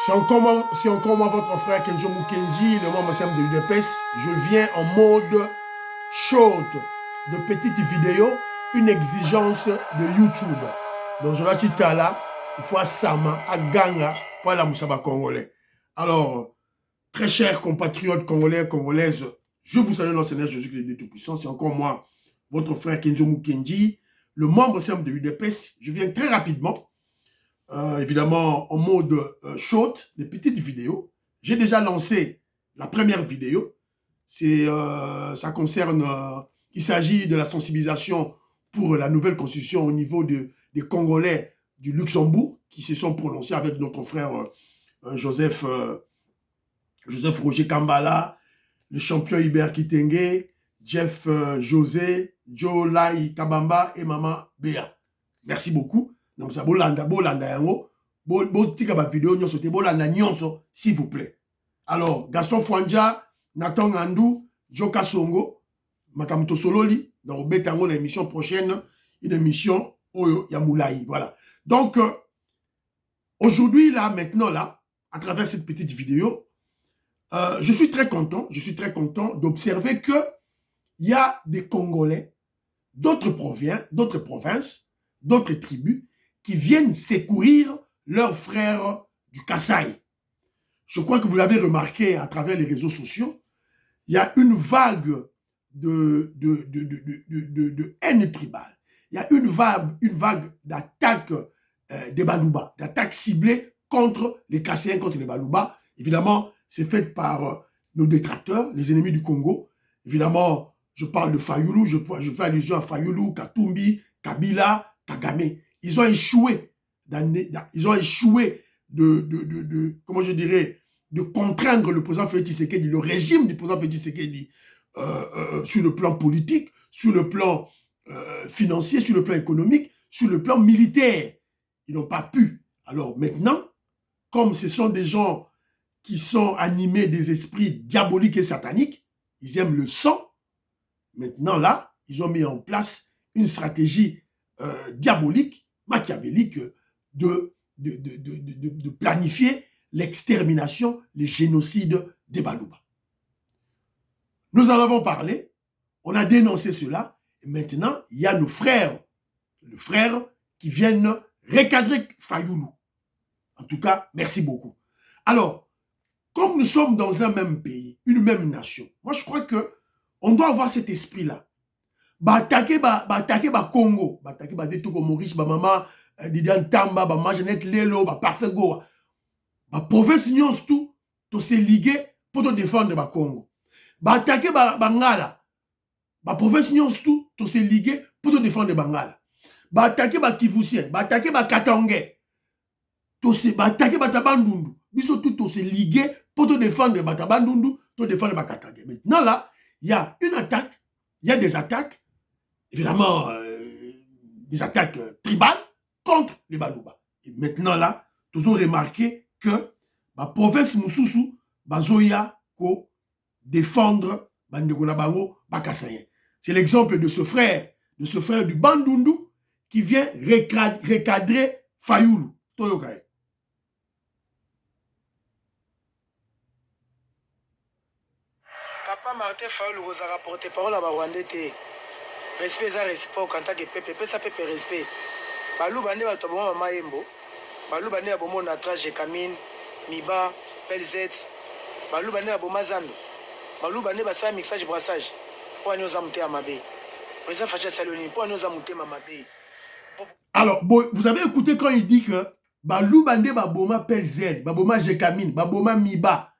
C'est encore moi, votre frère Kenjo Mukenji, le membre simple de l'UDPS. Je viens en mode short, de petites vidéos, une exigence de YouTube. Donc, je vais dire là, il faut à Sama, à Ganga, pour la Moussaba congolais. Alors, très chers compatriotes congolais, congolaises, je vous salue dans le Seigneur Jésus-Christ de Tout-Puissant. C'est encore moi, votre frère Kenjo Mukenji, le membre simple de l'UDPS. Je viens très rapidement. Évidemment en mode short, des petites vidéos. J'ai déjà lancé la première vidéo. Ça concerne, il s'agit de la sensibilisation pour la nouvelle constitution au niveau des Congolais du Luxembourg qui se sont prononcés avec notre frère Joseph Roger Kambala, le champion Hubert Kitenge, Jeff José, Joe Lai Kabamba et Maman Béa. Merci beaucoup. Donc ça bolanda yango tika ba vidéo nyonso te bolanda nyonso s'il vous plaît. Alors Gaston Fwanja, Nathan Ngandou, Joka Songo, Makamuto Sololi, donc betango l'émission prochaine, une émission Oyo Yamoulaï, voilà. Donc aujourd'hui là maintenant là à travers cette petite vidéo je suis très content d'observer que il y a des Congolais d'autres provinces, d'autres tribus qui viennent secourir leurs frères du Kasaï. Je crois que vous l'avez remarqué à travers les réseaux sociaux, il y a une vague de haine tribale. Il y a une vague d'attaques des Balouba, d'attaques ciblées contre les Kassaïens, contre les Balouba. Évidemment, c'est fait par nos détracteurs, les ennemis du Congo. Évidemment, je parle de Fayoulou, je fais allusion à Fayoulou, Katumbi, Kabila, Kagame. Ils ont échoué, comment je dirais, de contraindre le président Félix Tshisekedi, le régime du président Félix Tshisekedi, sur le plan politique, sur le plan financier, sur le plan économique, sur le plan militaire. Ils n'ont pas pu. Alors maintenant, comme ce sont des gens qui sont animés des esprits diaboliques et sataniques, ils aiment le sang. Maintenant là, ils ont mis en place une stratégie diabolique, machiavélique, de planifier l'extermination, le génocide des Balouba. Nous en avons parlé, on a dénoncé cela, et maintenant, il y a nos frères qui viennent recadrer Fayoulou. En tout cas, merci beaucoup. Alors, comme nous sommes dans un même pays, une même nation, moi je crois que on doit avoir cet esprit-là. Attaquer Congo, attaquer Vetoko Maurice, Maman Didiane Tamba, Maman Jeannette Lelo, Parfait Goa, province Nyons tout, to se liguer pour te défendre Congo. Attaquer Bangala, province Nyons tout, to se liguer pour te défendre Bangala. Attaquer Kivusien, attaquer Katangé, to se attaquer Tabandundu, biso tout to se liguer pour te défendre Tabandundu, te défendre Katangé. Maintenant là, il y a une attaque, il y a des attaques, évidemment, des attaques tribales contre les Balouba. Et maintenant là, toujours remarqué que la province Moussoussou, Bazoya, ko défendre Bandegonabango, Bakassayen. C'est l'exemple de ce frère du Bandundu qui vient recadrer Fayoulou. Toyokae. Papa Martin Fayoulou vous a rapporté parole à Rwandais. Respect ça respect au contact et peuple ça peuple respect. Balou bande ba to bon mama yembo. Balou bande ba bon na traje Kamine, Miba, Pelzet. Balou bande ba Mazando. Balou bande ba sa mixage brassage. Pour nous amute à Mabé. Président Facha Saloni pour nous amute à Mabé. Alors, vous avez écouté quand il dit que Balou bande ba boma Pelzet, ba boma Jekamine, ba boma Miba.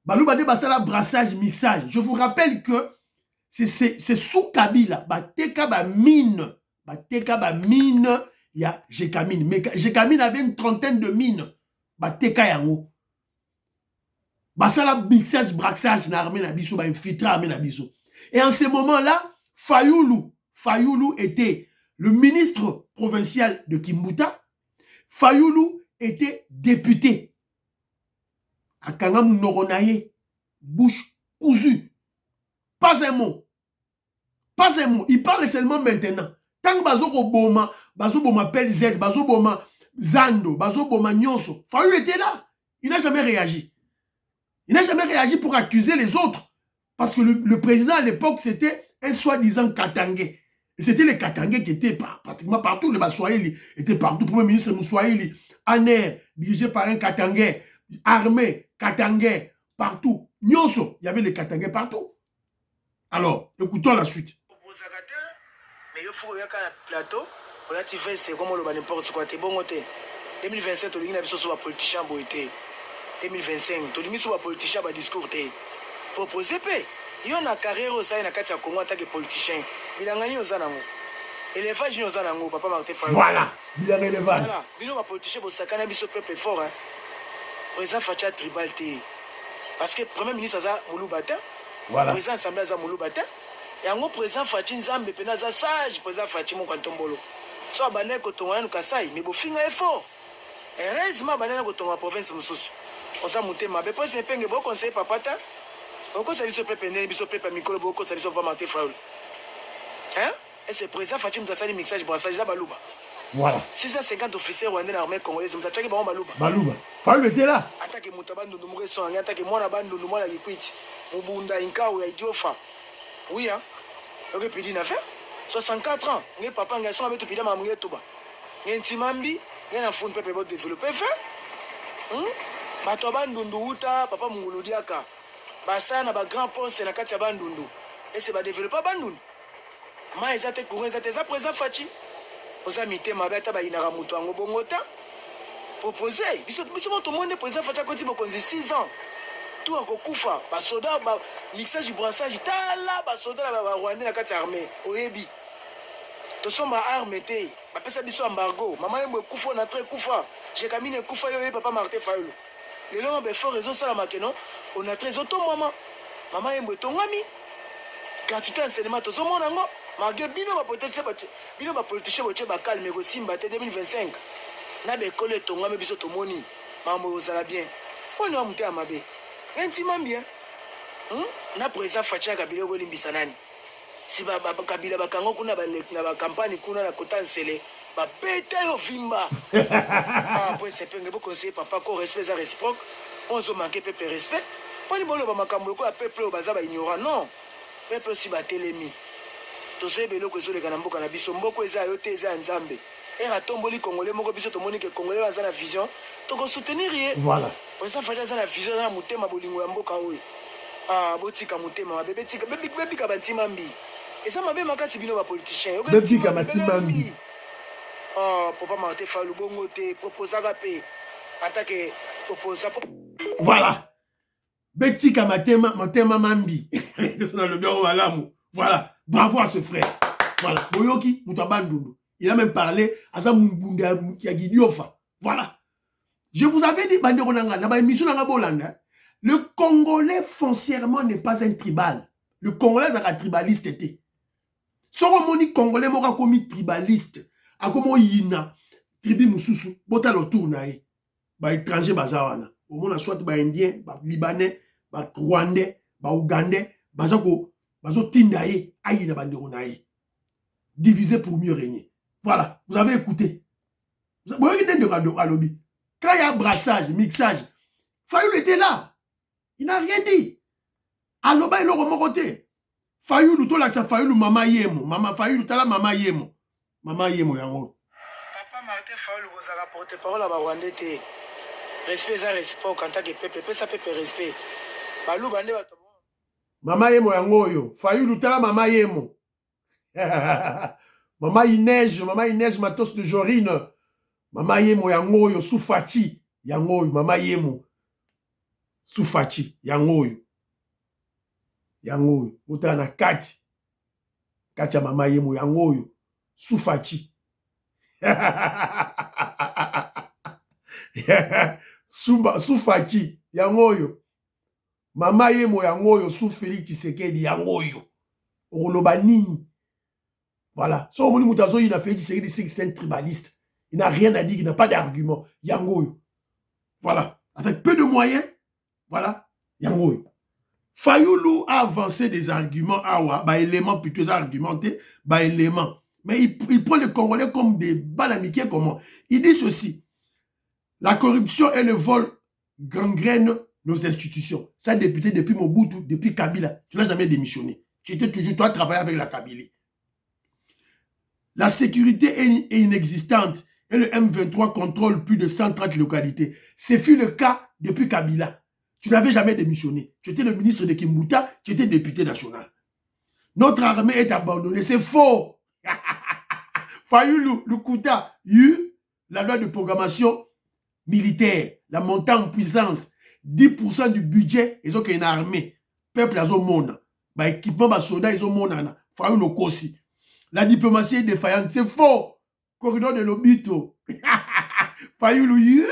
Balou bande ba sala brassage mixage. Je vous rappelle que c'est sous Kabila, Bateka ba mine, il y a Jekamine. Mais Jekamine avait une trentaine de mines, Bateka yango. Basala mixage, brassage, na armée na biso, infiltré armée na biso. Et en ce moment-là, Fayoulou était le ministre provincial de Kimbuta. Fayoulou était député. Akangam Noronaye, bouche cousue. Pas un mot. Pas un mot. Il parle seulement maintenant. Tant que Bazo Boma Pelzed, Bazo Boma Zando, Bazo Boma Nyonso, Fayoulou était là. Il n'a jamais réagi. Il n'a jamais réagi pour accuser les autres. Parce que le président à l'époque, c'était un soi-disant Katangé. Et c'était les Katangés qui étaient pratiquement partout. Le Baswahili était partout. Premier ministre Mouswahili, Aner, dirigé par un Katangé, armée, Katangé, partout. Nyonso, il y avait les Katangés partout. Alors, écoutons la suite. Mais il faut regarder le plateau. On a dit veste comme on le n'importe quoi. T'es bon côté. 2027, on a vu sur un politicien boité. 2025, on a vu sur un politicien un discours. Proposer paix. Il y a une carrière au sein de la Congo en tant que politicien. Il y a un zanango. Élevage, il y a un zanango. Papa Martin Fayoulou. Voilà. Il y a un élevage. Voilà. Il y a un politicien pour sakana biso peuple fort. Président Fatia tribalité. Parce que le premier ministre a Moulou Bata. Voilà. Président Assemblée a Moulou Bata. Et en président Fatia Nzambe penaza sage président Fatia mon kantombolo. So abané ko tonga no kasai mais bo finga effort. Heureusement abané ko tonga province mususu. Osa mutema be pose penge bo conseil papata. Oko service peuple né biso peuple mikolo bo ko service papa Martin Fayoulou. Hein? Et c'est président Fatia Mtasali mixage brassage za baluba. Voilà. 650 officiers rwandais dans l'armée congolaise mutachaki ba baluba. Baluba. Fayoulou était là. Attaque mutabando numure so attaque mwana bando numwana yikwiti. Mubunda inkawe ya idiofa. Oui, hein? Donc, il dit, 64 ans, il papa, il a son avec tout pidam à mouiller tout bas. Il y a un timambi, il y a un fond de peuple développé. Batoba Ndunduuta, papa Munguludiaka. Basta na ba grand poste na kati ya bandundu. Et c'est ba développer bandundu. Ma ezate courant ezate za présent fachi. Oza mité ma bata ba inara mutu ango bongota. Proposer, biso tout le monde présent fachi ko ti bokonzi 6 ans. Tout à Kokufa, bas soldats, mixage, brassage, tala, bas soldats, bas rwandais na kati armée, oyebi. To somba armée te, bas pesa biso embargo. Maman yembo kufa na très kufa. J'ai camine kufa yo papa Martin Fayoulou. Le long be fort réseau sala makeno, on a très auto maman. Maman yembo tongami. Gratuité enseignement to somo nango. Malgré bino ba politicien ba calme ko simba te 2025. Na be kole tongami biso to moni. Mambo osala bien. Poni wa muté amabe. Intimement na président Fatia Kabila ko limbisa nani si ba Kabila bakango kuna ba na campagne kuna na kota nsele ba beta yo vimba après c'est penge bo conseiller papa ko respect za réciproque on zo manquer peuple respect poni bolo ba makambo ko peuple o baza ba ignorant non peuple si ba telemi to se belo ko zo le kana mboka na biso mboko eza yo te eza nzambe era tomboli congolais moko biso to moni que congolais baza na vision to ko soutenir ye voilà. Président Fatia za na vision za mutema bolingo ya mboka oyo. Ah botika mutema ba bebe tika bebe ka bantima mbi. Eza mabe makasi bino ba politicien. Bebe ka bantima mbi. Ah papa Martin Fayoulou bongo te proposa ka pe attaque proposa. Voilà. Betika matema mambi. C'est dans le bureau malamu. Voilà. Bravo à ce frère. Voilà. Boyoki mutabandundu. Il a même parlé à sa mbunda ya gidiofa. Voilà. Je vous avais dit, le Congolais foncièrement n'est pas un tribal. Le Congolais est un tribaliste. Si on dit Congolais, on a commis tribaliste. A comme yina, tribu mususu, bota le tour nae. Ba étranger bazawana. Au moins soit ba indien, ba libanais, ba rwandais, ba ougandais, bazako, bazo tindaye, aïna bandero nae. Divisé pour mieux régner. Voilà, vous avez écouté. Vous avez écouté de lobby. Quand il y a brassage, mixage, Fayoulou était là. Il n'a rien dit. Aloba, il a remonté. Fayoulou, toi là, ça Fayoulou, maman yemo. Maman Fayoulou, t'as la maman yemo. Maman yemo, yango. Papa Martin Fayoulou, vous a rapporté parole à Rwandais. Respect, ça respect, en tant que peuple, ça peuple respect. Balou, bande, maman yemo, yango, yo. Fayoulou, t'as la maman yemo. Maman Inège, matos de Jorine. Mama yemo yangoyo Soufati yangoyo mama yemo Soufati yangoyo utana kati ya mama yemo yangoyo Soufati Soufati yangoyo mama yemo yangoyo Sou Félix Tshisekedi yangoyo oloba nini. Voilà, so moni mutazo il a fait Tshisekedi c'est un tribaliste. Il n'a rien à dire, il n'a pas d'argument. Yangoyo. Voilà. Avec peu de moyens, voilà. Yangoyo. Fayoulou a avancé des arguments, éléments plutôt argumentés, éléments. Mais il prend les Congolais comme des balamiquiers comment. Il dit ceci. La corruption et le vol gangrène nos institutions. Ça, député depuis Mobutu, depuis Kabila, tu n'as jamais démissionné. Tu étais toujours, toi, travailler avec la Kabylie. La sécurité est inexistante et le M23 contrôle plus de 130 localités. Ce fut le cas depuis Kabila. Tu n'avais jamais démissionné. Tu étais le ministre de Kimbuta, tu étais député national. Notre armée est abandonnée. C'est faux. Fayulu, Lukuta, la loi de programmation militaire, la montée en puissance, 10% du budget, ils ont une armée. Peuple, ils ont mon. Équipement, soldats, ils ont mon. Fayulu, Kosi. La diplomatie est défaillante. C'est faux. Corridor de l'Obito. Fayulu,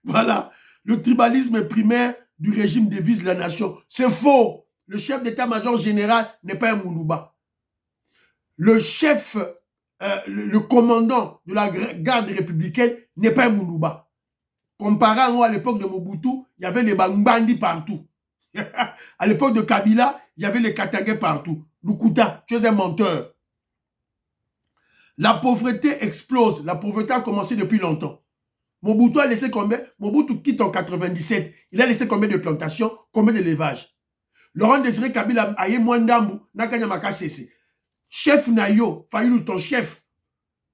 voilà. Le tribalisme primaire du régime divise la nation. C'est faux. Le chef d'état-major général n'est pas un Moulouba. Le chef, le commandant de la garde républicaine n'est pas un Moulouba. Comparant à l'époque de Mobutu, il y avait les Bangbandi partout. À l'époque de Kabila, il y avait les Katangais partout. Lukuta, tu es un menteur. La pauvreté explose. La pauvreté a commencé depuis longtemps. Mobutu a laissé combien? Mobutu quitte en 97. Il a laissé combien de plantations? Combien d'élevage? Laurent Désiré Kabila a eu moins d'ambou. Nakanyamaka cessé. Chef Nayo, Fayulu, ton chef,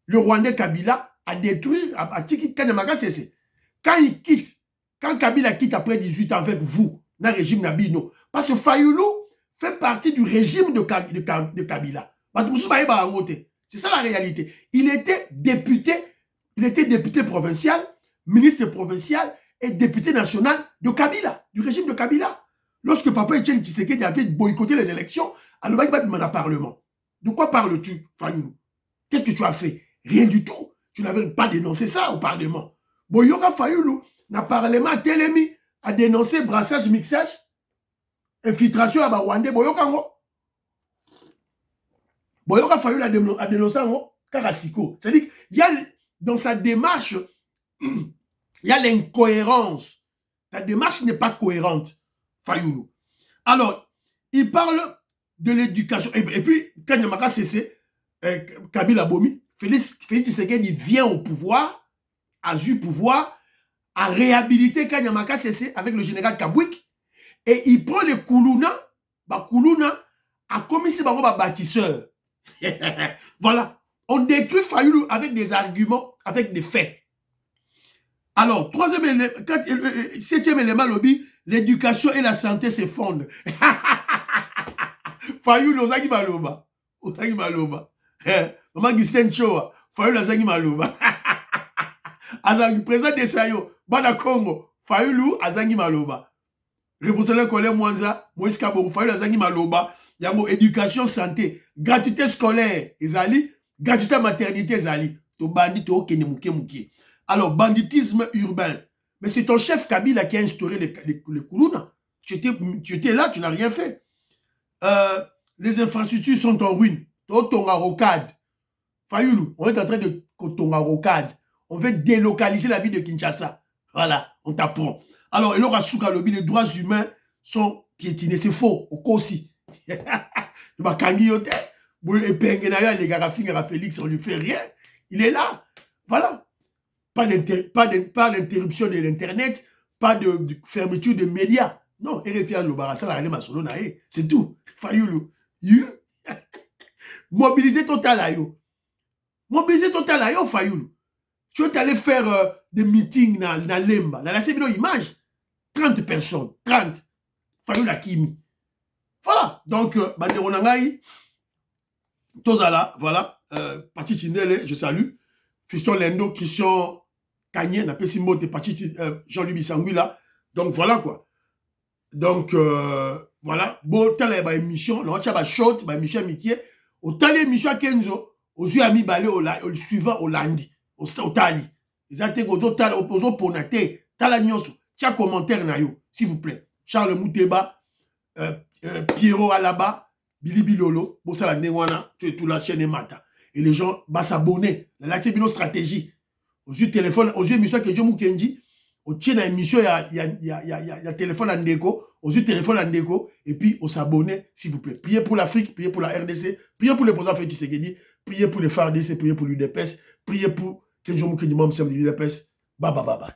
le Rwandais Kabila, a détruit, a tiki Kanyamaka cessé. Quand il quitte, quand Kabila quitte après 18 ans avec vous, dans le régime Nabino, parce que Fayulu fait partie du régime de Kabila. C'est ça la réalité. Il était député provincial, ministre provincial et député national de Kabila, du régime de Kabila. Lorsque Papa Etienne Tshisekedi avait boycotté les élections, alors il va demander au Parlement. De quoi parles-tu, Fayulu? Qu'est-ce que tu as fait? Rien du tout. Tu n'avais pas dénoncé ça au Parlement. Boyoka Fayulu, le Parlement Télémi a dénoncé brassage, mixage, infiltration à Rwandais. Boyoka ngo. Boyoka Fayulu a dénoncé ngo. Karasiko. C'est-à-dire qu'il y a dans sa démarche, il y a l'incohérence. Ta démarche n'est pas cohérente, Fayulu. Alors, il parle de l'éducation. Et puis, quand Yamaka cessé, Kabila Bomi, Félix Tshisekedi vient au pouvoir, a eu pouvoir, a réhabilité Kanyamaka cessé avec le général Kabwik, et il prend les Koulouna, Koulouna a commis ce bâtisseur. Voilà. On détruit Fayulu avec des arguments, avec des faits. Alors, septième élément, lobby, l'éducation et la santé s'effondrent. Fayulu, Ozagi Maloba. Ozagi Maloba. Maman Gisèle Choa. Fayulu, Ozagi Maloba. Azangi, président de Sayo, Bana Congo. Fayulu, Azangi Maloba. Représentant Colère Mwanza, Moïse Kabou. Fayulu, Azangi Maloba. Il y a éducation, santé, gratuité scolaire, Ezali, gratuité maternité, Ezali. To bandit, to okene mouké mouké. Alors, banditisme urbain. Mais c'est ton chef Kabila qui a instauré les Koulouna. Tu étais là, tu n'as rien fait. Les infrastructures sont en ruine. Tonga rocade. Fayulu, on est en train de Tonga rocade. On veut délocaliser la ville de Kinshasa. Voilà, on t'apprend. Alors, il aura Souka Lobby, les droits humains sont piétinés. C'est faux, au Kossi. Les Félix, on lui fait rien. Il est là. Voilà. Pas d'interruption de l'Internet, pas de fermeture de médias. Non, c'est tout. Fayulu. Mobiliser total à yo. Mobiliser total à yo, Fayulu. Tu es allé faire des meetings dans Lemba. Dans la séminaire image, 30 personnes. 30. Fayulu Akimi. Voilà. Donc, Banderonangaï, Tozala, voilà. Pati Tindele, je salue. Fiston Lendo, Christian Kanye, n'a pas si mot de Pati Jean-Louis Bissangui Donc, voilà quoi. Donc, voilà. Bon, t'as la émission, on a short, émission amitié. Au tali émission à Kenzo, aux yeux amis balé au suivant au lundi, au tali. Ils ont été opposés pour nater. T'as nyonso. Tiens, commentaire na yo, s'il vous plaît. Charles Mouteba, Pierrot Alaba, Billy Bilolo, Bossa Newana, tu es tout la chaîne et Mata. Et les gens vont s'abonner. La stratégie. Aux yeux téléphone, aux yeux émission que je Mukendi, au tien à émission, il y a téléphone en déco, aux yeux téléphone en déco, et puis on s'abonner, s'il vous plaît. Priez pour l'Afrique, priez pour la RDC, priez pour les présidents Félix Tshisekedi, priez pour les FARDC, priez pour l'UDPS, priez pour Kenjo Mukendi, Mom Sem de l'UDPS. Bye bye bye bye.